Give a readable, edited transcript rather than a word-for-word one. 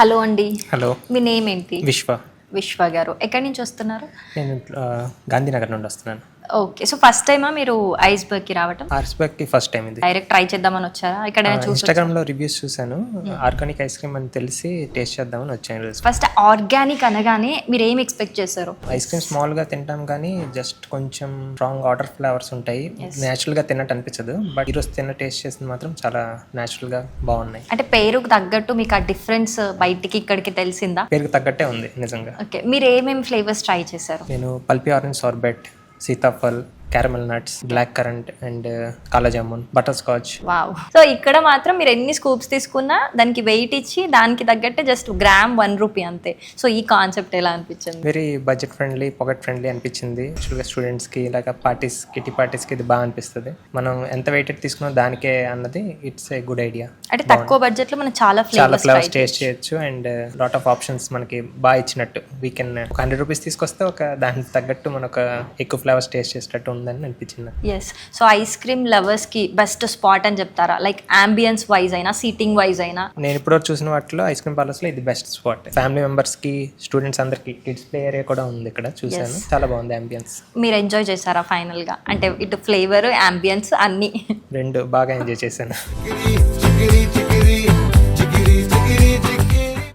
Hello అండి. Hello, మీ name ఏంటి? విశ్వ. విశ్వ గారు. ఎక్కడి నుంచి వస్తున్నారు? నేను గాంధీనగర్ నుండి వస్తున్నాను. ఓకే. సో ఫస్ట్ టైమా మీరు ఐస్బర్గ్కి రావటం? ఆర్స్బర్గ్కి ఫస్ట్ టైం ఇది. డైరెక్ట్ ట్రై చేద్దామని వచ్చారా? ఇక్కడ ఇన్స్టాగ్రామ్లో రివ్యూస్ చూశాను, ఆర్గానిక్ ఐస్ క్రీమ్ అని తెలిసి టేస్ట్ చేద్దామని వచ్చాను ఈరోజు. ఫస్ట్ ఆర్గానిక్ అనగానే మీరు ఏం ఎక్స్పెక్ట్ చేశారు? ఐస్ క్రీమ్ స్మాల్గా తింటాం కానీ జస్ట్ కొంచెం స్ట్రాంగ్ వాటర్ ఫ్లేవర్స్ ఉంటాయి, న్యాచురల్గా తిన్నట్టు అనిపించదు. బట్ ఈరోజు టేస్ట్ చేసింది మాత్రం చాలా న్యాచురల్గా బాగున్నాయి. అంటే పేరుకు తగ్గట్టు మీకు ఆ డిఫరెన్స్ బయటికి ఇక్కడికి తెలిసిందా? పేరుకు తగ్గట్టే ఉంది నిజంగా. ఓకే. మీరు ఏమేమి ఫ్లేవర్స్ ట్రై చేశారు? నేను pulpy orange sorbet, sitaphal, caramel nuts, black currant and kala jamun, butterscotch. Wow. So ఇక్కడ మాత్రం మీరు ఎన్ని స్కూప్స్ తీసుకున్నా దానికి వెయిట్ ఇచ్చి దానికి తగ్గట్టే జస్ట్ గ్రామ్ ₹1 అంతే. సో ఈ కాన్సెప్ట్ ఎలా అనిపించింది? Very budget friendly, pocket friendly అనిపించింది. స్టూడెంట్స్కి ఇలాగ పార్టీస్, కిటీ పార్టీస్కి ఇది బాగా అనిపిస్తుంది. మనం ఎంత వెయిటెడ్ తీసుకున్నా దానికే అన్నది ఇట్స్ ఏ గుడ్ ఐడియా. అంటే తక్కువ బడ్జెట్లో మనం చాలా ఫ్లేవర్స్ టేస్ట్ చేయొచ్చు అండ్ లాట్ ఆఫ్ ఆప్షన్స్ మనకి బాగా ఇచ్చినట్టు. వీ కెన్ ఒక ₹100 తీసుకొస్తే ఒక దానికి తగ్గట్టు మన ఒక ఎక్కువ ఫ్లేవర్స్ టేస్ట్ చేసేటట్టు ఉందని అనిపించింది. ఎస్. సో ఐస్ క్రీమ్ లవర్స్కి బెస్ట్ స్పాట్ అని చెప్తారా? లైక్ అంబియన్స్ వైజ్ అయినా, సీటింగ్ వైజ్ అయినా? నేను ఇప్పుడు చూసిన వాటిలో ఐస్ క్రీమ్ పార్లర్స్లో ఇది బెస్ట్ స్పాట్. ఫ్యామిలీ మెంబర్స్కి, స్టూడెంట్స్ అందరికి, కిడ్స్ ప్లే ఏరియా కూడా ఉంది ఇక్కడ, చూసాను. చాలా బాగుంది అంబియన్స్. మీరు ఎంజాయ్ చేశారా ఫైనల్గా? అంటే ఇటు ఫ్లేవర్, అంబియన్స్ అన్నీ రెండు బాగా ఎంజాయ్ చేశాను.